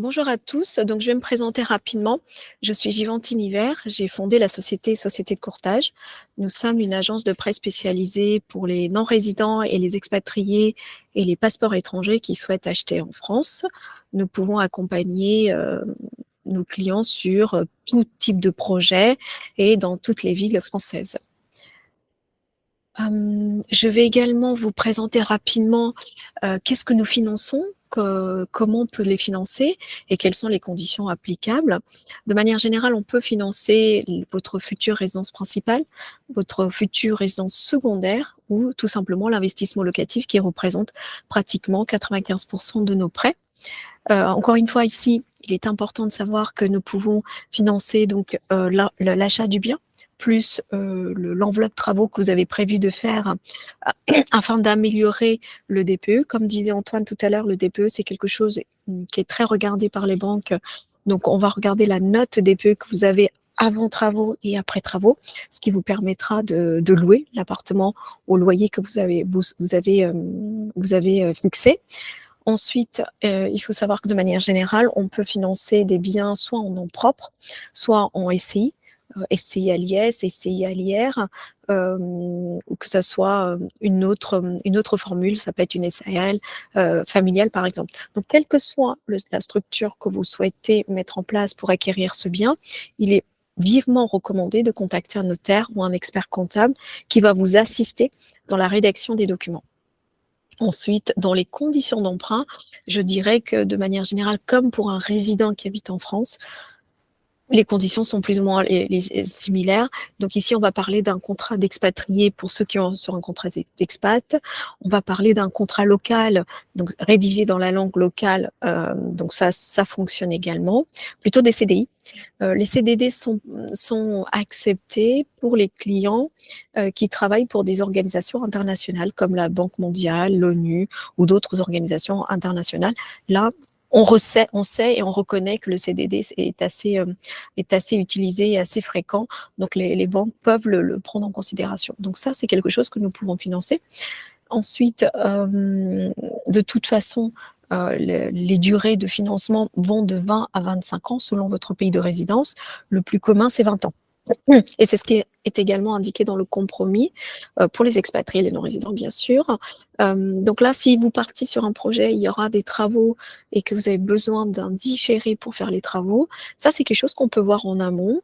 Bonjour à tous, donc je vais me présenter rapidement. Je suis Givantine Hiver, j'ai fondé la Société de courtage. Nous sommes une agence de prêt spécialisée pour les non-résidents et les expatriés et les passeports étrangers qui souhaitent acheter en France. Nous pouvons accompagner nos clients sur tout type de projet et dans toutes les villes françaises. Je vais également vous présenter rapidement qu'est-ce que nous finançons, comment on peut les financer et quelles sont les conditions applicables. De manière générale, on peut financer votre future résidence principale, votre future résidence secondaire ou tout simplement l'investissement locatif qui représente pratiquement 95% de nos prêts. Encore une fois, ici, il est important de savoir que nous pouvons financer donc l'achat du bien plus l'enveloppe travaux que vous avez prévu de faire afin d'améliorer le DPE. Comme disait Antoine tout à l'heure, le DPE, c'est quelque chose qui est très regardé par les banques. Donc, on va regarder la note DPE que vous avez avant travaux et après travaux, ce qui vous permettra de louer l'appartement au loyer que vous avez fixé. Ensuite, il faut savoir que de manière générale, on peut financer des biens soit en nom propre, soit en SCI, SCI à l'IS, SCI à l'IR, ou que ça soit une autre formule, ça peut être une SARL familiale par exemple. Donc, quelle que soit la structure que vous souhaitez mettre en place pour acquérir ce bien, il est vivement recommandé de contacter un notaire ou un expert comptable qui va vous assister dans la rédaction des documents. Ensuite, dans les conditions d'emprunt, je dirais que de manière générale, comme pour un résident qui habite en France, les conditions sont plus ou moins similaires. Donc ici, on va parler d'un contrat d'expatrié pour ceux qui ont sur un contrat d'expat. On va parler d'un contrat local, donc rédigé dans la langue locale. Donc ça fonctionne également. Plutôt des CDI. Les CDD sont acceptés pour les clients qui travaillent pour des organisations internationales comme la Banque mondiale, l'ONU ou d'autres organisations internationales. Là, on sait et on reconnaît que le CDD est assez utilisé et assez fréquent. Donc, les banques peuvent le prendre en considération. Donc, ça, c'est quelque chose que nous pouvons financer. Ensuite, de toute façon, les durées de financement vont de 20 à 25 ans selon votre pays de résidence. Le plus commun, c'est 20 ans. Et c'est ce qui est également indiqué dans le compromis pour les expatriés, les non-résidents, bien sûr. Donc là, si vous partez sur un projet, il y aura des travaux et que vous avez besoin d'un différé pour faire les travaux, ça, c'est quelque chose qu'on peut voir en amont.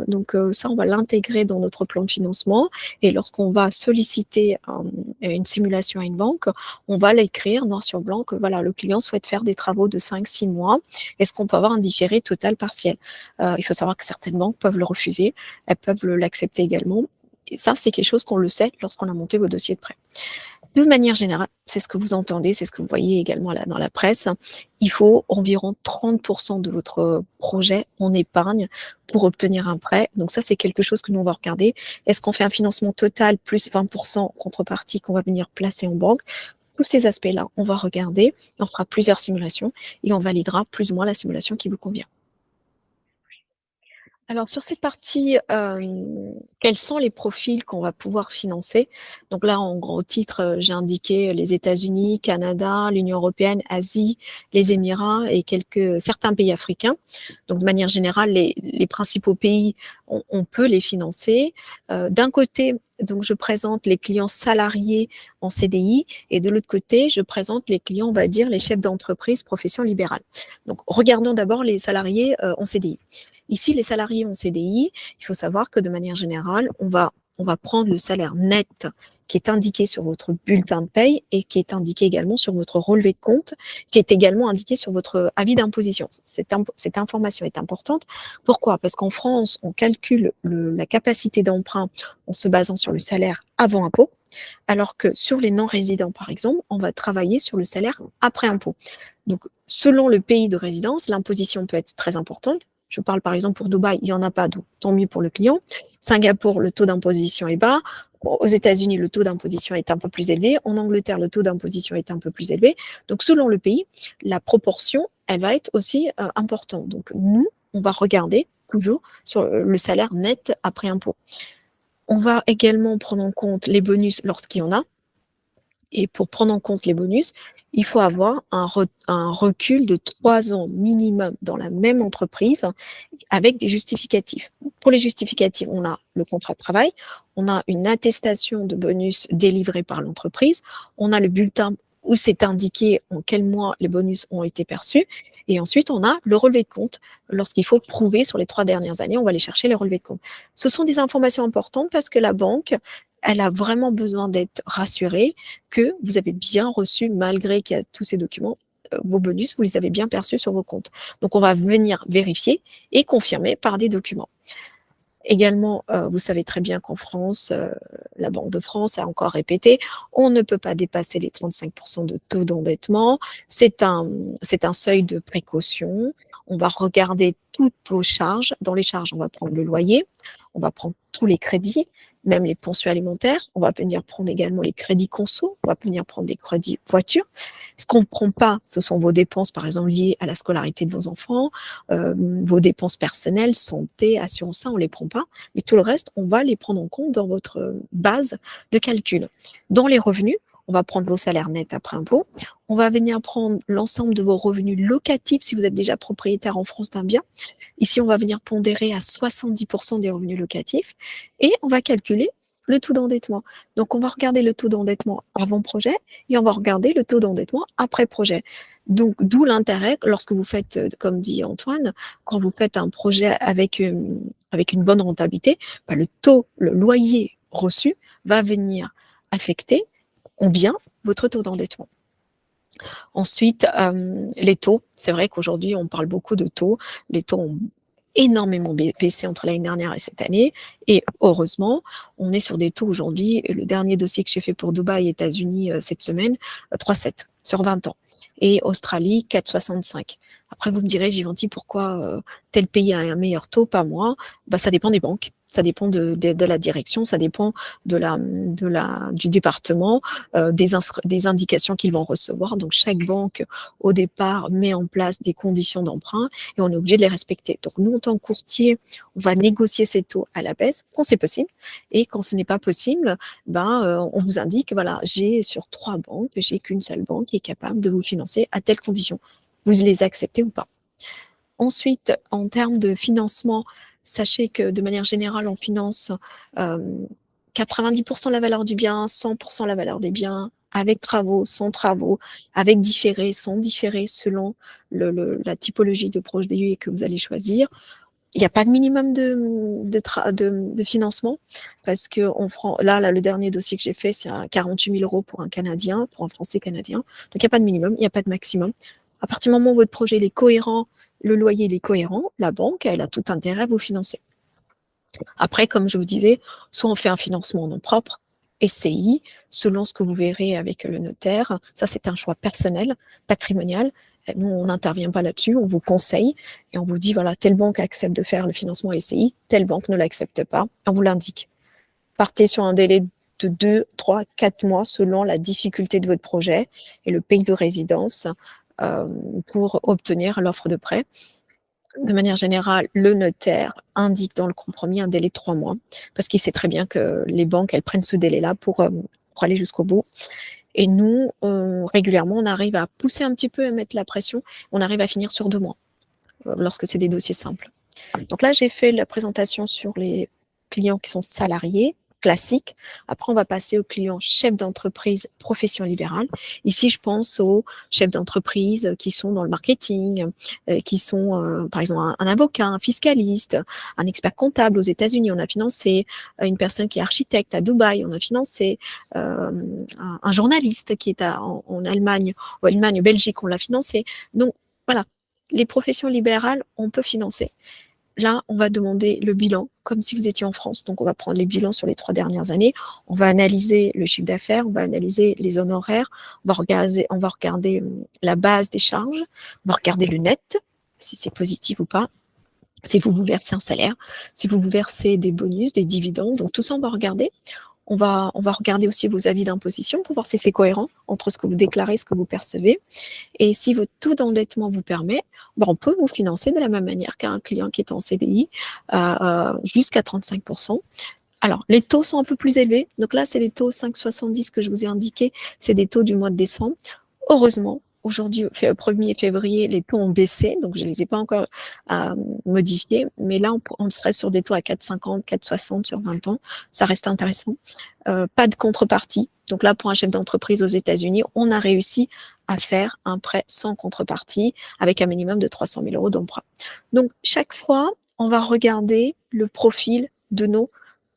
Donc ça, on va l'intégrer dans notre plan de financement. Et lorsqu'on va solliciter une simulation à une banque, on va l'écrire noir sur blanc que voilà, le client souhaite faire des travaux de 5-6 mois. Est-ce qu'on peut avoir un différé total partiel? Il faut savoir que certaines banques peuvent le refuser, elles peuvent l'accepter également. Et ça, c'est quelque chose qu'on le sait lorsqu'on a monté vos dossiers de prêt. De manière générale, c'est ce que vous entendez, c'est ce que vous voyez également là dans la presse, il faut environ 30% de votre projet en épargne pour obtenir un prêt. Donc ça, c'est quelque chose que nous, on va regarder. Est-ce qu'on fait un financement total plus 20% contrepartie qu'on va venir placer en banque? Tous ces aspects-là, on va regarder, on fera plusieurs simulations et on validera plus ou moins la simulation qui vous convient. Alors sur cette partie, quels sont les profils qu'on va pouvoir financer? Donc là, en gros titre, j'ai indiqué les États-Unis, Canada, l'Union européenne, Asie, les Émirats et certains pays africains. Donc de manière générale, les principaux pays, on peut les financer. D'un côté, donc je présente les clients salariés en CDI et de l'autre côté, je présente les clients, on va dire, les chefs d'entreprise, profession libérale. Donc regardons d'abord les salariés en CDI. Ici, les salariés en CDI, il faut savoir que de manière générale, on va prendre le salaire net qui est indiqué sur votre bulletin de paye et qui est indiqué également sur votre relevé de compte, qui est également indiqué sur votre avis d'imposition. Cette information est importante. Pourquoi? Parce qu'en France, on calcule la capacité d'emprunt en se basant sur le salaire avant impôt, alors que sur les non-résidents, par exemple, on va travailler sur le salaire après impôt. Donc, selon le pays de résidence, l'imposition peut être très importante. Je parle par exemple pour Dubaï, il n'y en a pas, donc tant mieux pour le client. Singapour, le taux d'imposition est bas. Aux États-Unis, le taux d'imposition est un peu plus élevé. En Angleterre, le taux d'imposition est un peu plus élevé. Donc, selon le pays, la proportion, elle va être aussi importante. Donc, nous, on va regarder toujours sur le salaire net après impôt. On va également prendre en compte les bonus lorsqu'il y en a. Et pour prendre en compte les bonus, Il faut avoir un recul de 3 ans minimum dans la même entreprise avec des justificatifs. Pour les justificatifs, on a le contrat de travail, on a une attestation de bonus délivrée par l'entreprise, on a le bulletin où c'est indiqué en quel mois les bonus ont été perçus, et ensuite on a le relevé de compte. Lorsqu'il faut prouver sur les 3 dernières années, on va aller chercher les relevés de compte. Ce sont des informations importantes parce que la banque, elle a vraiment besoin d'être rassurée que vous avez bien reçu, malgré qu'il y a tous ces documents, vos bonus, vous les avez bien perçus sur vos comptes. Donc on va venir vérifier et confirmer par des documents. Également, vous savez très bien qu'en France, la Banque de France a encore répété, on ne peut pas dépasser les 35% de taux d'endettement. C'est un seuil de précaution. On va regarder toutes vos charges. Dans les charges, on va prendre le loyer, on va prendre tous les crédits, même les pensions alimentaires. On va venir prendre également les crédits conso, on va venir prendre les crédits voiture. Ce qu'on ne prend pas, ce sont vos dépenses, par exemple, liées à la scolarité de vos enfants, vos dépenses personnelles, santé, assurance, ça, on ne les prend pas. Mais tout le reste, on va les prendre en compte dans votre base de calcul. Dans les revenus, on va prendre vos salaires nets après impôt. On va venir prendre l'ensemble de vos revenus locatifs si vous êtes déjà propriétaire en France d'un bien. Ici, on va venir pondérer à 70% des revenus locatifs et on va calculer le taux d'endettement. Donc, on va regarder le taux d'endettement avant projet et on va regarder le taux d'endettement après projet. Donc, d'où l'intérêt, lorsque vous faites, comme dit Antoine, quand vous faites un projet avec une bonne rentabilité, bah, le loyer reçu va venir affecter ou bien votre taux d'endettement. Ensuite, les taux. C'est vrai qu'aujourd'hui, on parle beaucoup de taux. Les taux ont énormément baissé entre l'année dernière et cette année. Et heureusement, on est sur des taux aujourd'hui. Le dernier dossier que j'ai fait pour Dubaï et États-Unis cette semaine, 3,7 sur 20 ans. Et Australie, 4,65. Après, vous me direz, Givenchy, pourquoi tel pays a un meilleur taux, pas moi? Bah, ça dépend des banques. Ça dépend de la direction, ça dépend du département, des indications qu'ils vont recevoir. Donc, chaque banque, au départ, met en place des conditions d'emprunt et on est obligé de les respecter. Donc, nous, en tant que courtier, on va négocier ces taux à la baisse quand c'est possible. Et quand ce n'est pas possible, on vous indique, voilà, j'ai sur 3 banques, j'ai qu'une seule banque qui est capable de vous financer à telle condition. Vous les acceptez ou pas. Ensuite, en termes de financement, sachez que de manière générale, on finance 90% la valeur du bien, 100% la valeur des biens, avec travaux, sans travaux, avec différés, sans différés, selon la typologie de projet que vous allez choisir. Il n'y a pas de minimum de financement parce que là, le dernier dossier que j'ai fait, c'est à 48 000 € pour un Canadien, pour un Français canadien. Donc, il n'y a pas de minimum, il n'y a pas de maximum. À partir du moment où votre projet est cohérent, le loyer il est cohérent, la banque, elle a tout intérêt à vous financer. Après, comme je vous disais, soit on fait un financement en nom propre, SCI, selon ce que vous verrez avec le notaire. Ça, c'est un choix personnel, patrimonial. Nous, on n'intervient pas là-dessus, on vous conseille et on vous dit, voilà, telle banque accepte de faire le financement SCI, telle banque ne l'accepte pas, on vous l'indique. Partez sur un délai de 2, 3, 4 mois selon la difficulté de votre projet et le pays de résidence pour obtenir l'offre de prêt. De manière générale, le notaire indique dans le compromis un délai de 3 mois, parce qu'il sait très bien que les banques, elles prennent ce délai-là pour aller jusqu'au bout. Et nous, régulièrement, on arrive à pousser un petit peu, à mettre la pression, on arrive à finir sur 2 mois, lorsque c'est des dossiers simples. Donc là, j'ai fait la présentation sur les clients qui sont salariés, classiques. Après, on va passer aux clients chefs d'entreprise, profession libérale. Ici, je pense aux chefs d'entreprise qui sont dans le marketing, qui sont, par exemple, un avocat, un fiscaliste, un expert comptable aux États-Unis. On a financé une personne qui est architecte à Dubaï. On a financé un journaliste qui est en Allemagne, ou Allemagne, Belgique. On l'a financé. Donc, voilà. Les professions libérales, on peut financer. Là, on va demander le bilan, comme si vous étiez en France. Donc, on va prendre les bilans sur les 3 dernières années. On va analyser le chiffre d'affaires, on va analyser les honoraires, on va regarder la base des charges, on va regarder le net, si c'est positif ou pas, si vous vous versez un salaire, si vous vous versez des bonus, des dividendes. Donc, tout ça, on va regarder. On va regarder aussi vos avis d'imposition pour voir si c'est cohérent entre ce que vous déclarez et ce que vous percevez. Et si votre taux d'endettement vous permet, on peut vous financer de la même manière qu'un client qui est en CDI jusqu'à 35%. Alors, les taux sont un peu plus élevés. Donc là, c'est les taux 5,70 que je vous ai indiqués. C'est des taux du mois de décembre. Heureusement, aujourd'hui, 1er février, les taux ont baissé, donc je ne les ai pas encore modifiés, mais là, on serait sur des taux à 4,50, 4,60 sur 20 ans. Ça reste intéressant. Pas de contrepartie. Donc là, pour un chef d'entreprise aux États-Unis, on a réussi à faire un prêt sans contrepartie avec un minimum de 300 000 euros d'emprunt. Donc, chaque fois, on va regarder le profil de nos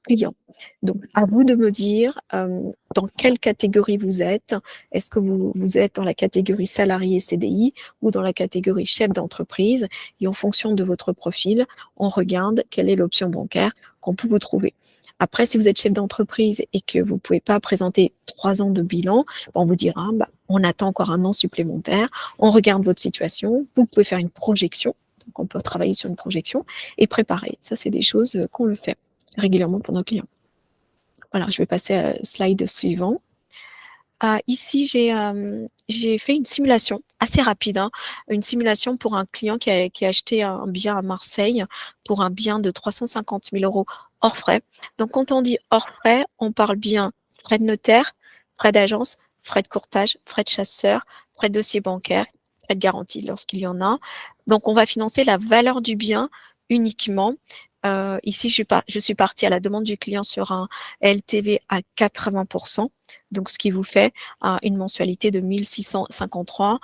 clients. Donc, à vous de me dire dans quelle catégorie vous êtes. Est-ce que vous êtes dans la catégorie salarié CDI ou dans la catégorie chef d'entreprise? Et en fonction de votre profil, on regarde quelle est l'option bancaire qu'on peut vous trouver. Après, si vous êtes chef d'entreprise et que vous ne pouvez pas présenter 3 ans de bilan, on vous dira, on attend encore un an supplémentaire, on regarde votre situation, vous pouvez faire une projection, donc on peut travailler sur une projection et préparer. Ça, c'est des choses qu'on le fait régulièrement pour nos clients. Voilà, je vais passer au slide suivant. Ici, j'ai fait une simulation assez rapide, une simulation pour un client qui a acheté un bien à Marseille pour un bien de 350 000 euros hors frais. Donc, quand on dit hors frais, on parle bien frais de notaire, frais d'agence, frais de courtage, frais de chasseur, frais de dossier bancaire, frais de garantie lorsqu'il y en a. Donc, on va financer la valeur du bien uniquement. Ici, je suis partie à la demande du client sur un LTV à 80%, donc ce qui vous fait une mensualité de 1 653.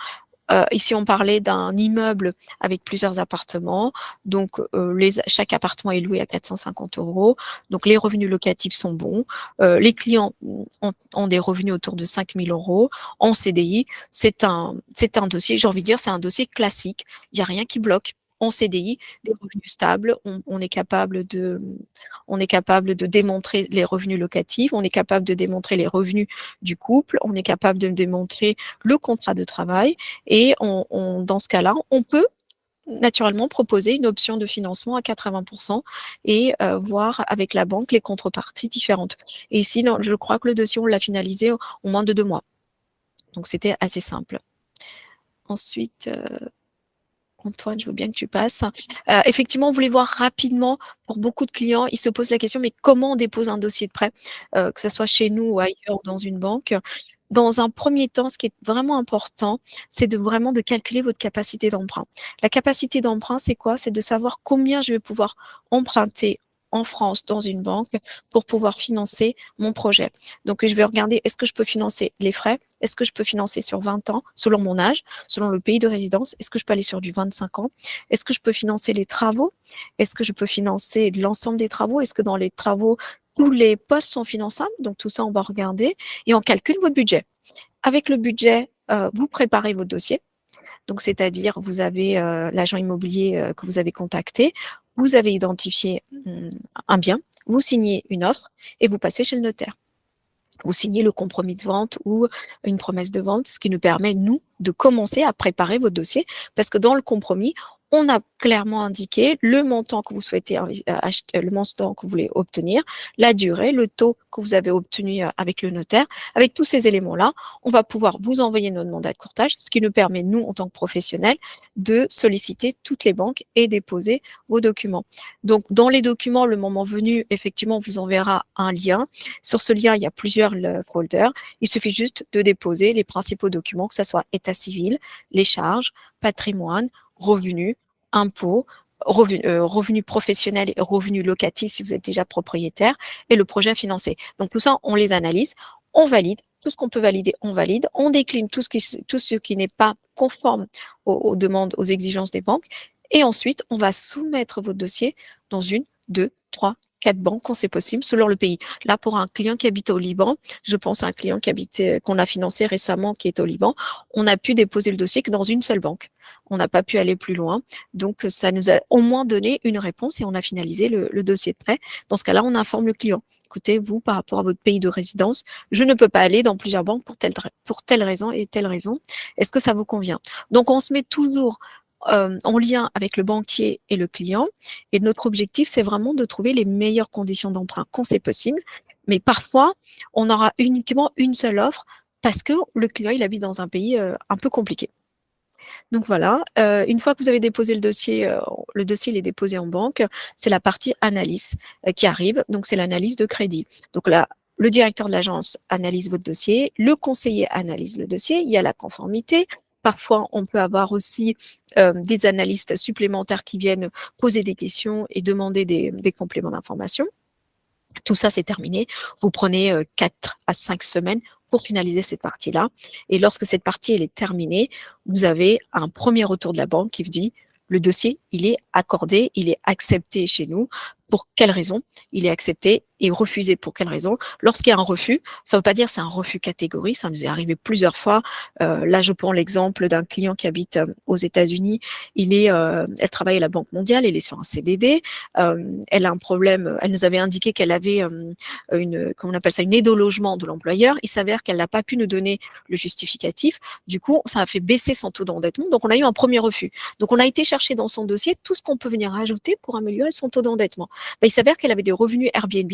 Ici, on parlait d'un immeuble avec plusieurs appartements. Donc, chaque appartement est loué à 450 euros. Donc, les revenus locatifs sont bons. Les clients ont des revenus autour de 5 000 euros. En CDI, c'est un dossier, j'ai envie de dire, c'est un dossier classique. Il n'y a rien qui bloque. En CDI, des revenus stables, on est capable de démontrer les revenus locatifs, on est capable de démontrer les revenus du couple, on est capable de démontrer le contrat de travail et dans ce cas-là, on peut naturellement proposer une option de financement à 80% et voir avec la banque les contreparties différentes. Et ici, je crois que le dossier, on l'a finalisé en moins de 2 mois. Donc, c'était assez simple. Ensuite, Antoine, je veux bien que tu passes. Effectivement, on voulait voir rapidement, pour beaucoup de clients, ils se posent la question, mais comment on dépose un dossier de prêt, que ce soit chez nous ou ailleurs ou dans une banque? Dans un premier temps, ce qui est vraiment important, c'est de calculer votre capacité d'emprunt. La capacité d'emprunt, c'est quoi? C'est de savoir combien je vais pouvoir emprunter en France dans une banque pour pouvoir financer mon projet. Donc, je vais regarder, est-ce que je peux financer les frais? Est-ce que je peux financer sur 20 ans, selon mon âge, selon le pays de résidence? Est-ce que je peux aller sur du 25 ans? Est-ce que je peux financer les travaux? Est-ce que je peux financer l'ensemble des travaux? Est-ce que dans les travaux, tous les postes sont finançables? Donc, tout ça, on va regarder et on calcule votre budget. Avec le budget, vous préparez votre dossier. Donc, c'est-à-dire, vous avez l'agent immobilier que vous avez contacté, vous avez identifié un bien, vous signez une offre et vous passez chez le notaire. Vous signez le compromis de vente ou une promesse de vente, ce qui nous permet, nous, de commencer à préparer votre dossier, parce que dans le compromis, on a clairement indiqué le montant que vous souhaitez acheter, le montant que vous voulez obtenir, la durée, le taux que vous avez obtenu avec le notaire. Avec tous ces éléments-là, on va pouvoir vous envoyer notre mandat de courtage, ce qui nous permet, nous, en tant que professionnels, de solliciter toutes les banques et déposer vos documents. Donc, dans les documents, le moment venu, effectivement, on vous enverra un lien. Sur ce lien, il y a plusieurs folders. Il suffit juste de déposer les principaux documents, que ce soit état civil, les charges, patrimoine, revenus, impôts, revenus professionnels et revenus locatifs si vous êtes déjà propriétaire, et le projet financé. Donc tout ça, on les analyse, on valide, tout ce qu'on peut valider, on valide, on décline tout ce qui n'est pas conforme aux demandes, aux exigences des banques, et ensuite, on va soumettre votre dossier dans 1, 2, 3, 4 banques quand c'est possible, selon le pays. Là, pour un client qui habite au Liban, je pense à un client qu'on a financé récemment qui est au Liban, on a pu déposer le dossier que dans une seule banque. On n'a pas pu aller plus loin. Donc, ça nous a au moins donné une réponse et on a finalisé le dossier de prêt. Dans ce cas-là, on informe le client. Écoutez, vous, par rapport à votre pays de résidence, je ne peux pas aller dans plusieurs banques pour telle raison et telle raison. Est-ce que ça vous convient? Donc, on se met toujours en lien avec le banquier et le client. Et notre objectif, c'est vraiment de trouver les meilleures conditions d'emprunt quand c'est possible. Mais parfois, on aura uniquement une seule offre parce que le client, il habite dans un pays un peu compliqué. Donc voilà, une fois que vous avez déposé le dossier il est déposé en banque, c'est la partie analyse qui arrive, donc c'est l'analyse de crédit. Donc là, Le directeur de l'agence analyse votre dossier, le conseiller analyse le dossier, il y a la conformité. Parfois, on peut avoir aussi des analystes supplémentaires qui viennent poser des questions et demander des compléments d'information. Tout ça, c'est terminé. Vous prenez 4 à 5 semaines pour finaliser cette partie-là. Et lorsque cette partie elle est terminée, vous avez un premier retour de la banque qui vous dit le dossier, il est accordé, il est accepté chez nous. Pour quelle raison il est accepté et refusé pour quelle raison? Lorsqu'il y a un refus, ça ne veut pas dire que c'est un refus catégorique, ça nous est arrivé plusieurs fois. Là, je prends l'exemple d'un client qui habite aux États-Unis. Elle travaille à la Banque mondiale, elle est sur un CDD. Elle a un problème, elle nous avait indiqué qu'elle avait comment on appelle ça, une aide au logement de l'employeur. Il s'avère qu'elle n'a pas pu nous donner le justificatif. Du coup, ça a fait baisser son taux d'endettement. Donc, on a eu un premier refus. Donc, on a été chercher dans son dossier tout ce qu'on peut venir ajouter pour améliorer son taux d'endettement. Il s'avère qu'elle avait des revenus Airbnb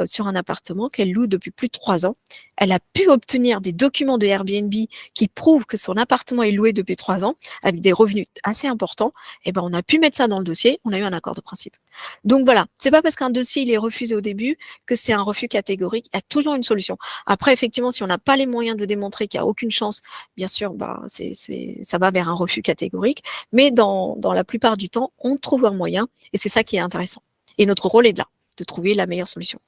sur un appartement qu'elle loue depuis plus de 3 ans. Elle a pu obtenir des documents de Airbnb qui prouvent que son appartement est loué depuis 3 ans avec des revenus assez importants. Et ben, on a pu mettre ça dans le dossier. On a eu un accord de principe. Donc voilà, c'est pas parce qu'un dossier il est refusé au début que c'est un refus catégorique. Il y a toujours une solution. Après, effectivement, si on n'a pas les moyens de démontrer qu'il n'y a aucune chance, bien sûr, ça va vers un refus catégorique. Mais dans la plupart du temps, on trouve un moyen et c'est ça qui est intéressant. Et notre rôle est de là, de trouver la meilleure solution.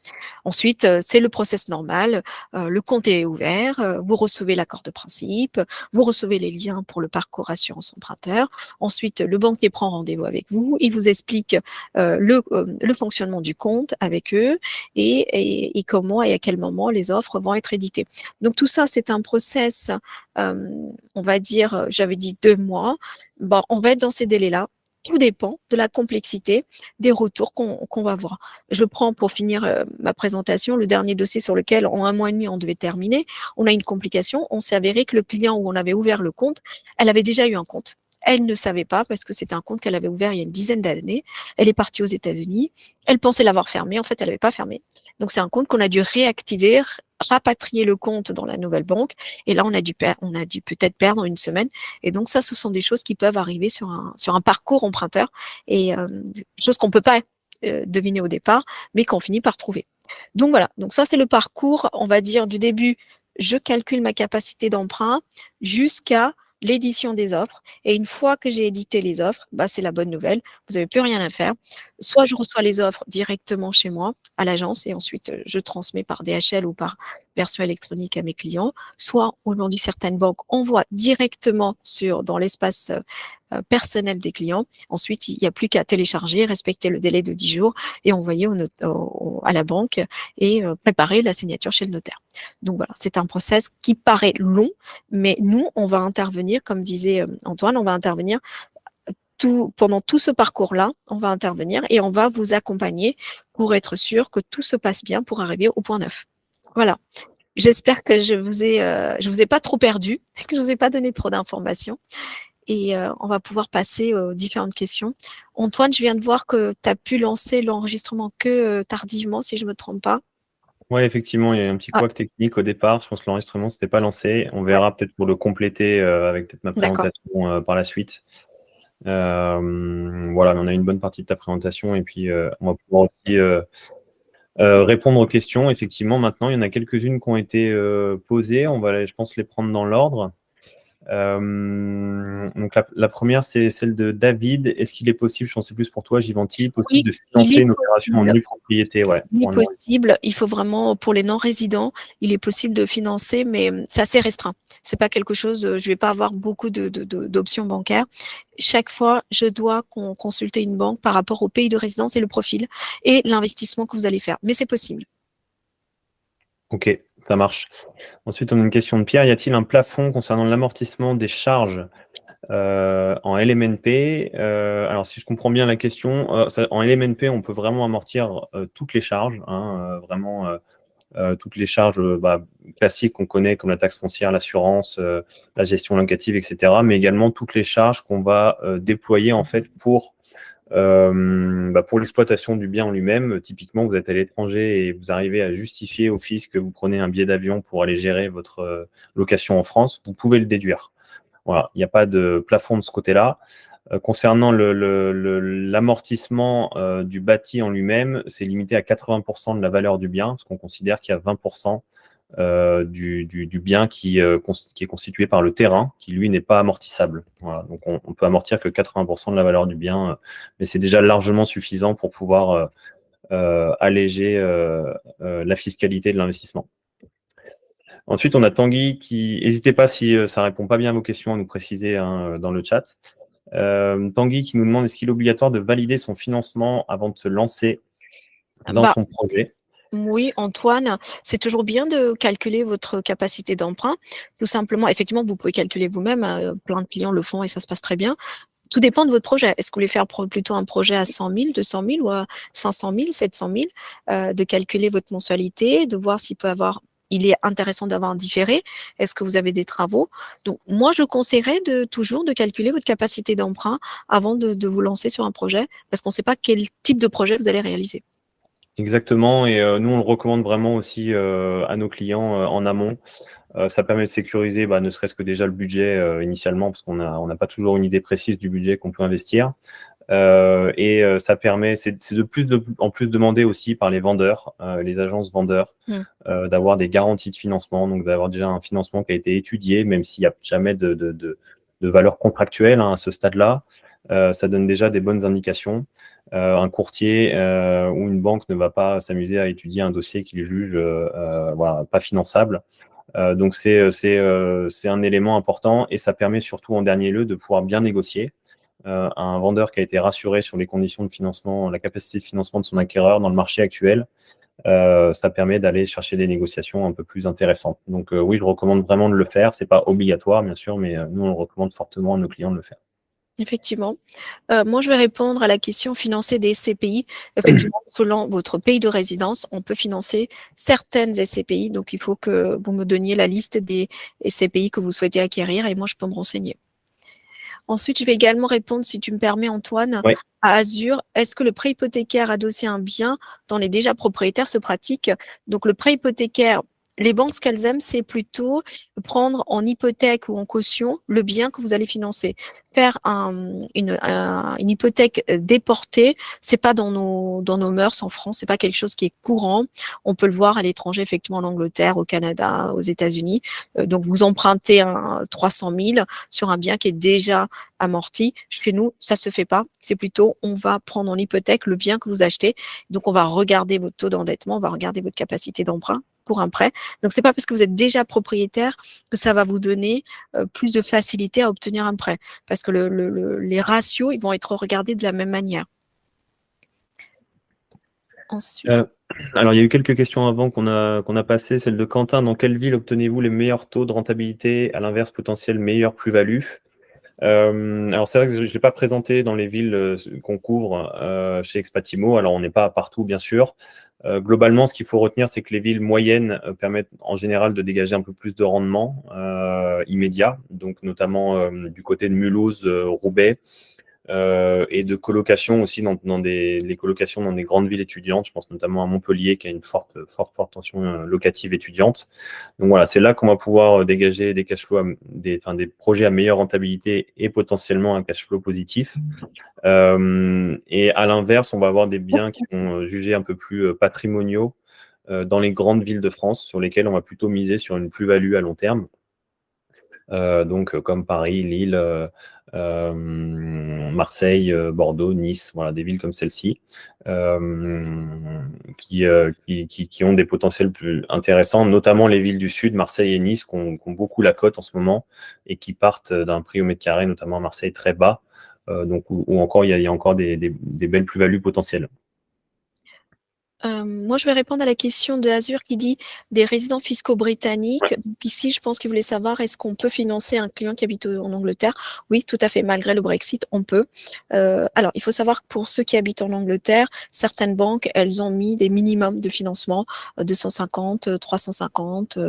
Ensuite, c'est le process normal. Le compte est ouvert, vous recevez l'accord de principe, vous recevez les liens pour le parcours assurance emprunteur. Ensuite, le banquier prend rendez-vous avec vous, il vous explique le fonctionnement du compte avec eux et comment et à quel moment les offres vont être éditées. Donc tout ça, c'est un process, on va dire, j'avais dit 2 mois. Bon, on va être dans ces délais-là. Tout dépend de la complexité des retours qu'on va voir. Je prends pour finir ma présentation le dernier dossier sur lequel en 1 mois et demi on devait terminer. On a une complication. On s'est avéré que le client où on avait ouvert le compte, elle avait déjà eu un compte. Elle ne savait pas parce que c'était un compte qu'elle avait ouvert il y a une dizaine d'années. Elle est partie aux États-Unis. Elle pensait l'avoir fermé. En fait, elle n'avait pas fermé. Donc, c'est un compte qu'on a dû réactiver, rapatrier le compte dans la nouvelle banque. Et là, on a dû peut-être perdre une semaine. Et donc, ça, ce sont des choses qui peuvent arriver sur un parcours emprunteur et des choses qu'on ne peut pas deviner au départ, mais qu'on finit par trouver. Donc, voilà. Donc, ça, c'est le parcours, on va dire, du début. Je calcule ma capacité d'emprunt jusqu'à l'édition des offres. Et une fois que j'ai édité les offres, c'est la bonne nouvelle. Vous n'avez plus rien à faire. Soit je reçois les offres directement chez moi, à l'agence, et ensuite je transmets par DHL ou par version électronique à mes clients. Soit aujourd'hui, certaines banques envoient directement dans l'espace personnel des clients. Ensuite, il n'y a plus qu'à télécharger, respecter le délai de 10 jours et envoyer à la banque et préparer la signature chez le notaire. Donc voilà, c'est un process qui paraît long, mais nous, on va intervenir, comme disait Antoine, on va intervenir pendant tout ce parcours-là, on va intervenir et on va vous accompagner pour être sûr que tout se passe bien pour arriver au point 9. Voilà. J'espère que je vous ai pas trop perdu, que je vous ai pas donné trop d'informations. Et on va pouvoir passer aux différentes questions. Antoine, je viens de voir que tu as pu lancer l'enregistrement que tardivement, si je ne me trompe pas. Oui, effectivement, il y a un petit Ah, couac technique au départ. Je pense que l'enregistrement ne s'était pas lancé. On verra peut-être pour le compléter avec peut-être ma d'accord. présentation par la suite. Voilà, mais on a une bonne partie de ta présentation et puis on va pouvoir aussi répondre aux questions. Effectivement, maintenant, il y en a quelques-unes qui ont été posées. On va, je pense, les prendre dans l'ordre. Donc la première, c'est celle de David. Est-ce qu'il est possible, je pense que c'est plus pour toi, Givenchy, possible Oui, de il financer est une opération en possible. nue propriété, ouais, Il est pour un non-résident. possible. Il faut vraiment, pour les non-résidents, il est possible de financer, mais c'est assez restreint. C'est pas quelque chose, je vais pas avoir beaucoup d'options bancaires. Chaque fois, je dois consulter une banque par rapport au pays de résidence et le profil et l'investissement que vous allez faire. Mais c'est possible. Ok, ça marche. Ensuite, on a une question de Pierre. Y a-t-il un plafond concernant l'amortissement des charges en LMNP? Alors, si je comprends bien la question, en LMNP, on peut vraiment amortir toutes les charges, hein, vraiment toutes les charges classiques qu'on connaît, comme la taxe foncière, l'assurance, la gestion locative, etc., mais également toutes les charges qu'on va déployer en fait pour l'exploitation du bien en lui-même. Typiquement, vous êtes à l'étranger et vous arrivez à justifier au fisc que vous prenez un billet d'avion pour aller gérer votre location en France, vous pouvez le déduire. Voilà, il n'y a pas de plafond de ce côté-là. Concernant l'amortissement du bâti en lui-même, c'est limité à 80% de la valeur du bien, parce qu'on considère qu'il y a 20% du bien qui est constitué par le terrain, qui lui n'est pas amortissable. Voilà. Donc on peut amortir que 80% de la valeur du bien, mais c'est déjà largement suffisant pour pouvoir alléger la fiscalité de l'investissement. Ensuite, on a Tanguy qui, n'hésitez pas si ça répond pas bien à vos questions à nous préciser dans le chat. Tanguy qui nous demande, est-ce qu'il est obligatoire de valider son financement avant de se lancer dans son projet? Oui, Antoine, c'est toujours bien de calculer votre capacité d'emprunt. Tout simplement, effectivement, vous pouvez calculer vous-même, plein de clients le font et ça se passe très bien. Tout dépend de votre projet. Est-ce que vous voulez faire plutôt un projet à 100 000, 200 000 ou à 500 000, 700 000, de calculer votre mensualité, de voir il est intéressant d'avoir un différé. Est-ce que vous avez des travaux? Donc, moi, je conseillerais toujours de calculer votre capacité d'emprunt avant de vous lancer sur un projet parce qu'on ne sait pas quel type de projet vous allez réaliser. Exactement, et nous, on le recommande vraiment aussi à nos clients en amont. Ça permet de sécuriser, ne serait-ce que déjà le budget initialement, parce qu'on n'a pas toujours une idée précise du budget qu'on peut investir. Ça permet, c'est en plus demandé aussi par les vendeurs, les agences vendeurs, d'avoir des garanties de financement, donc d'avoir déjà un financement qui a été étudié, même s'il n'y a jamais de valeur contractuelle à ce stade-là. Ça donne déjà des bonnes indications. Un courtier ou une banque ne va pas s'amuser à étudier un dossier qu'il juge pas finançable. Donc c'est un élément important et ça permet surtout en dernier lieu de pouvoir bien négocier. Un vendeur qui a été rassuré sur les conditions de financement, la capacité de financement de son acquéreur dans le marché actuel, ça permet d'aller chercher des négociations un peu plus intéressantes. Donc oui, je recommande vraiment de le faire. C'est pas obligatoire, bien sûr, mais nous, on le recommande fortement à nos clients de le faire. Effectivement. Moi, je vais répondre à la question financer des SCPI. Effectivement, selon votre pays de résidence, on peut financer certaines SCPI. Donc, il faut que vous me donniez la liste des SCPI que vous souhaitez acquérir et moi, je peux me renseigner. Ensuite, je vais également répondre, si tu me permets, Antoine, Oui. à Azur. Est-ce que le prêt hypothécaire adossé à un bien dont les déjà propriétaires se pratique? Donc, le prêt hypothécaire, les banques, ce qu'elles aiment, c'est plutôt prendre en hypothèque ou en caution le bien que vous allez financer. Faire une hypothèque déportée, c'est pas dans nos mœurs en France, c'est pas quelque chose qui est courant. On peut le voir à l'étranger, effectivement, en Angleterre, au Canada, aux États-Unis. Donc, vous empruntez 300 000 sur un bien qui est déjà amorti. Chez nous, ça se fait pas. C'est plutôt, on va prendre en hypothèque le bien que vous achetez. Donc, on va regarder votre taux d'endettement, on va regarder votre capacité d'emprunt pour un prêt. Donc, c'est pas parce que vous êtes déjà propriétaire que ça va vous donner plus de facilité à obtenir un prêt. Parce que les ratios, ils vont être regardés de la même manière. Ensuite. Alors, il y a eu quelques questions avant qu'on a passées. Celle de Quentin. Dans quelle ville obtenez-vous les meilleurs taux de rentabilité, à l'inverse, potentiel meilleure plus-value? Alors, c'est vrai que je ne l'ai pas présenté dans les villes qu'on couvre chez Expatimo. Alors, on n'est pas partout, bien sûr. Globalement, ce qu'il faut retenir, c'est que les villes moyennes permettent en général de dégager un peu plus de rendement immédiat, donc notamment du côté de Mulhouse, Roubaix, et de colocation aussi dans les colocations dans des grandes villes étudiantes. Je pense notamment à Montpellier qui a une forte tension locative étudiante. Donc voilà, c'est là qu'on va pouvoir dégager des cash flows, des projets à meilleure rentabilité et potentiellement un cash flow positif. Et à l'inverse, on va avoir des biens qui sont jugés un peu plus patrimoniaux dans les grandes villes de France, sur lesquelles on va plutôt miser sur une plus-value à long terme. Donc comme Paris, Lille, Marseille, Bordeaux, Nice, voilà, des villes comme celle-ci qui ont des potentiels plus intéressants, notamment les villes du Sud, Marseille et Nice, qui ont beaucoup la cote en ce moment et qui partent d'un prix au mètre carré, notamment à Marseille, très bas, donc où encore il y a encore des belles plus-values potentielles. Moi, je vais répondre à la question de Azur qui dit des résidents fiscaux britanniques. Donc ici, je pense qu'il voulait savoir est-ce qu'on peut financer un client qui habite en Angleterre? Oui, tout à fait. Malgré le Brexit, on peut. Alors, il faut savoir que pour ceux qui habitent en Angleterre, certaines banques, elles ont mis des minimums de financement, 250, 350.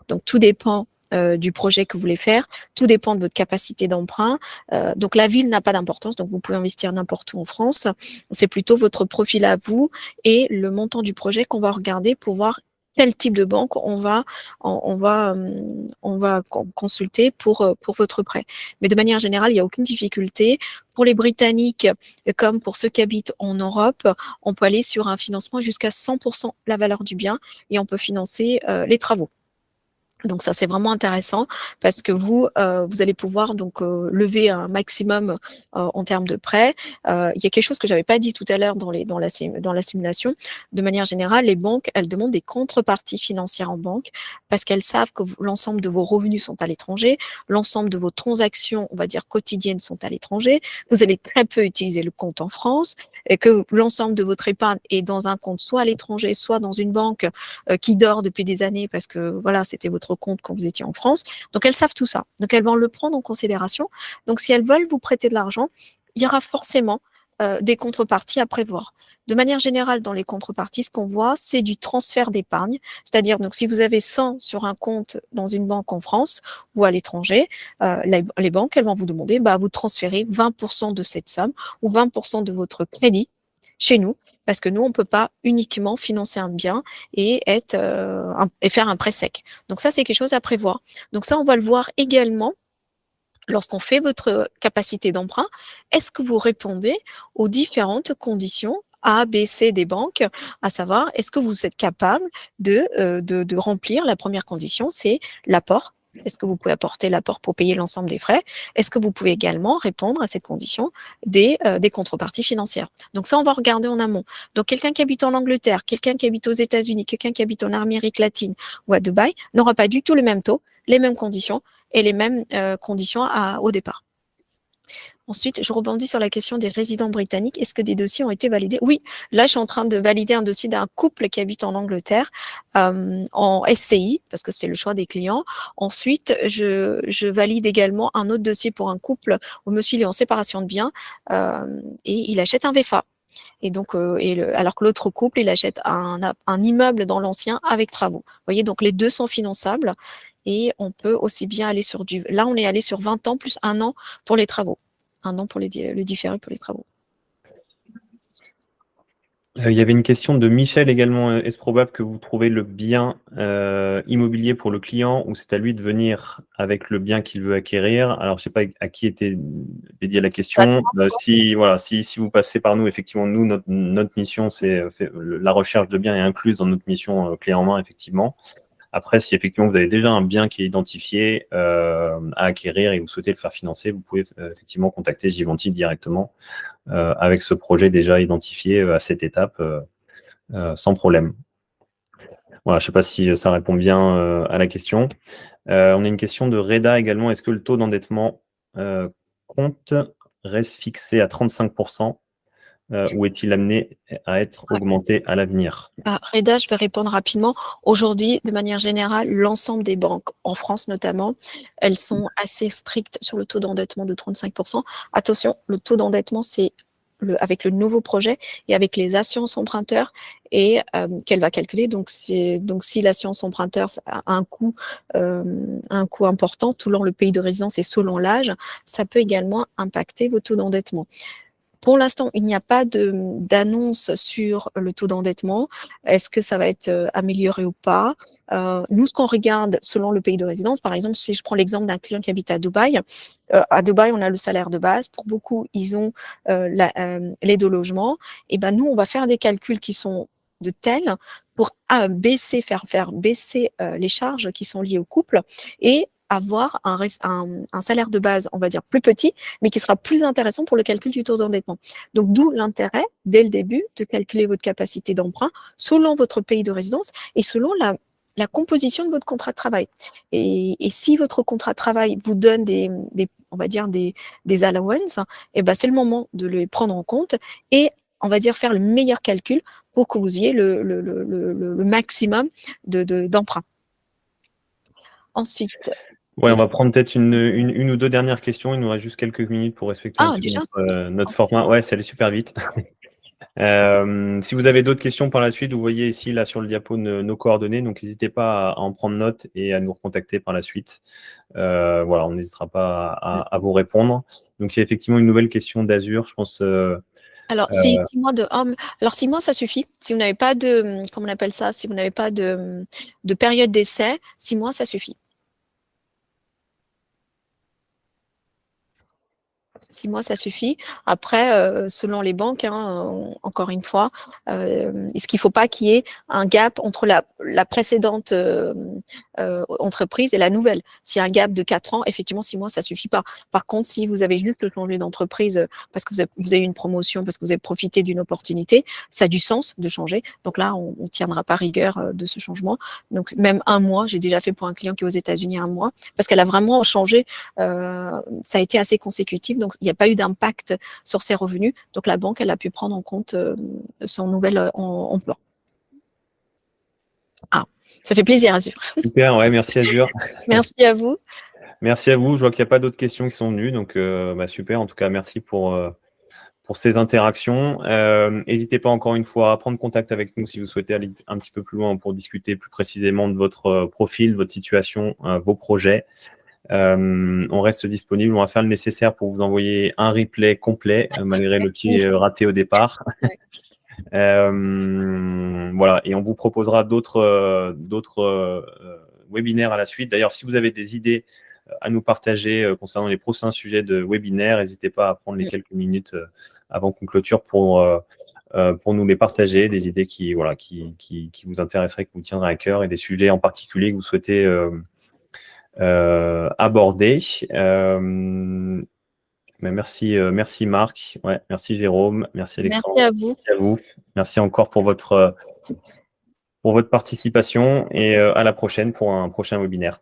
Donc, tout dépend du projet que vous voulez faire. Tout dépend de votre capacité d'emprunt. Donc, la ville n'a pas d'importance. Donc, vous pouvez investir n'importe où en France. C'est plutôt votre profil à vous et le montant du projet qu'on va regarder pour voir quel type de banque on va consulter pour votre prêt. Mais de manière générale, il n'y a aucune difficulté. Pour les Britanniques, comme pour ceux qui habitent en Europe, on peut aller sur un financement jusqu'à 100% la valeur du bien et on peut financer les travaux. Donc ça, c'est vraiment intéressant parce que vous allez pouvoir donc lever un maximum en termes de prêts. Il y a quelque chose que j'avais pas dit tout à l'heure dans la simulation. De manière générale, les banques, elles demandent des contreparties financières en banque parce qu'elles savent que l'ensemble de vos revenus sont à l'étranger, l'ensemble de vos transactions, on va dire quotidiennes, sont à l'étranger. Vous allez très peu utiliser le compte en France et que l'ensemble de votre épargne est dans un compte soit à l'étranger, soit dans une banque qui dort depuis des années parce que voilà, c'était votre compte quand vous étiez en France. Donc elles savent tout ça. Donc elles vont le prendre en considération. Donc si elles veulent vous prêter de l'argent, il y aura forcément des contreparties à prévoir. De manière générale, dans les contreparties, ce qu'on voit, c'est du transfert d'épargne. C'est-à-dire, donc, si vous avez 100 sur un compte dans une banque en France ou à l'étranger, les banques, elles vont vous demander, vous transférez 20% de cette somme ou 20% de votre crédit chez nous, parce que nous, on ne peut pas uniquement financer un bien et faire un prêt sec. Donc ça, c'est quelque chose à prévoir. Donc ça, on va le voir également lorsqu'on fait votre capacité d'emprunt. Est-ce que vous répondez aux différentes conditions A, B, C des banques, à savoir, est-ce que vous êtes capable de remplir la première condition, c'est l'apport. Est-ce que vous pouvez apporter l'apport pour payer l'ensemble des frais? Est-ce que vous pouvez également répondre à cette condition des contreparties financières? Donc ça, on va regarder en amont. Donc quelqu'un qui habite en Angleterre, quelqu'un qui habite aux États-Unis, quelqu'un qui habite en Amérique latine ou à Dubaï n'aura pas du tout le même taux, les mêmes conditions et les mêmes conditions au départ. Ensuite, je rebondis sur la question des résidents britanniques. Est-ce que des dossiers ont été validés? Oui, là, je suis en train de valider un dossier d'un couple qui habite en Angleterre en SCI, parce que c'est le choix des clients. Ensuite, je valide également un autre dossier pour un couple où monsieur est en séparation de biens et il achète un VFA. Et donc, alors que l'autre couple, il achète un immeuble dans l'ancien avec travaux. Vous voyez, donc les deux sont finançables et on peut aussi bien aller sur Là, on est allé sur 20 ans plus 1 an pour les travaux. 1 an pour le différé pour les travaux. Il y avait une question de Michel également. Est-ce probable que vous trouvez le bien immobilier pour le client ou c'est à lui de venir avec le bien qu'il veut acquérir? Alors, je ne sais pas à qui était dédiée la question. Si vous passez par nous, effectivement, nous, notre mission, c'est la recherche de biens est incluse dans notre mission clé en main, effectivement. Après, si effectivement vous avez déjà un bien qui est identifié à acquérir et vous souhaitez le faire financer, vous pouvez effectivement contacter Givenchy directement avec ce projet déjà identifié à cette étape sans problème. Voilà, je ne sais pas si ça répond bien à la question. On a une question de Reda également. Est-ce que le taux d'endettement compte reste fixé à 35% ou est-il amené à être augmenté à l'avenir? Reda, je vais répondre rapidement. Aujourd'hui, de manière générale, l'ensemble des banques, en France notamment, elles sont assez strictes sur le taux d'endettement de 35%. Attention, le taux d'endettement, c'est avec le nouveau projet et avec les assurances emprunteurs et qu'elle va calculer. Donc si l'assurance emprunteur a un coût important, selon le pays de résidence et selon l'âge, ça peut également impacter vos taux d'endettement. Pour l'instant, il n'y a pas d'annonce sur le taux d'endettement. Est-ce que ça va être amélioré ou pas? Nous, ce qu'on regarde selon le pays de résidence, par exemple, si je prends l'exemple d'un client qui habite à Dubaï, on a le salaire de base. Pour beaucoup, ils ont l'aide au logement. Et ben nous, on va faire des calculs qui sont de tels pour faire baisser les charges qui sont liées au couple et avoir un salaire de base, on va dire, plus petit, mais qui sera plus intéressant pour le calcul du taux d'endettement. Donc, d'où l'intérêt, dès le début, de calculer votre capacité d'emprunt selon votre pays de résidence et selon la composition de votre contrat de travail. Et si votre contrat de travail vous donne on va dire des allowances, eh ben, c'est le moment de les prendre en compte et on va dire faire le meilleur calcul pour que vous ayez le maximum d'emprunt. Ensuite, Ouais, on va prendre peut-être une ou deux dernières questions. Il nous reste juste quelques minutes pour respecter notre format. Ouais, ça allait super vite. Si vous avez d'autres questions par la suite, vous voyez ici, là, sur le diapo, nos coordonnées. Donc, n'hésitez pas à en prendre note et à nous recontacter par la suite. Voilà, on n'hésitera pas à vous répondre. Donc, il y a effectivement une nouvelle question d'Azur. Je pense Alors, si 6 mois alors 6 mois, ça suffit. Si vous n'avez pas de, comment on appelle ça, si vous n'avez pas de période d'essai, 6 mois, ça suffit. 6 mois, ça suffit. Après, selon les banques, hein, encore une fois, est-ce qu'il ne faut pas qu'il y ait un gap entre la précédente entreprise et la nouvelle? S'il y a un gap de 4 ans, effectivement, 6 mois, ça ne suffit pas. Par contre, si vous avez juste changé d'entreprise parce que vous avez eu une promotion, parce que vous avez profité d'une opportunité, ça a du sens de changer. Donc là, on ne tiendra pas rigueur de ce changement. Donc même 1 mois, j'ai déjà fait pour un client qui est aux États-Unis 1 mois, parce qu'elle a vraiment changé. Ça a été assez consécutif. Donc, il n'y a pas eu d'impact sur ses revenus. Donc, la banque, elle a pu prendre en compte son nouvel emploi. Ah, ça fait plaisir, Azur. Super, ouais, merci Azur. Merci à vous. Merci à vous. Je vois qu'il n'y a pas d'autres questions qui sont venues. Donc, super. En tout cas, merci pour ces interactions. N'hésitez pas encore une fois à prendre contact avec nous si vous souhaitez aller un petit peu plus loin pour discuter plus précisément de votre profil, votre situation, vos projets. On reste disponible, on va faire le nécessaire pour vous envoyer un replay complet, malgré le petit raté au départ. Ouais. Voilà, et on vous proposera d'autres webinaires à la suite. D'ailleurs, si vous avez des idées à nous partager concernant les prochains sujets de webinaire, n'hésitez pas à prendre les quelques minutes avant qu'on clôture pour nous les partager, des idées qui vous intéresseraient, qui vous tiendraient à cœur, et des sujets en particulier que vous souhaitez aborder. Mais merci Marc, ouais, merci Jérôme, merci Alexandre. Merci à vous. Merci à vous. Merci encore pour votre participation, et à la prochaine pour un prochain webinaire.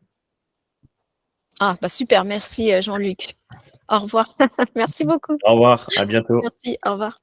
Ah, bah super, merci Jean-Luc. Au revoir. Merci beaucoup. Au revoir, à bientôt. Merci, au revoir.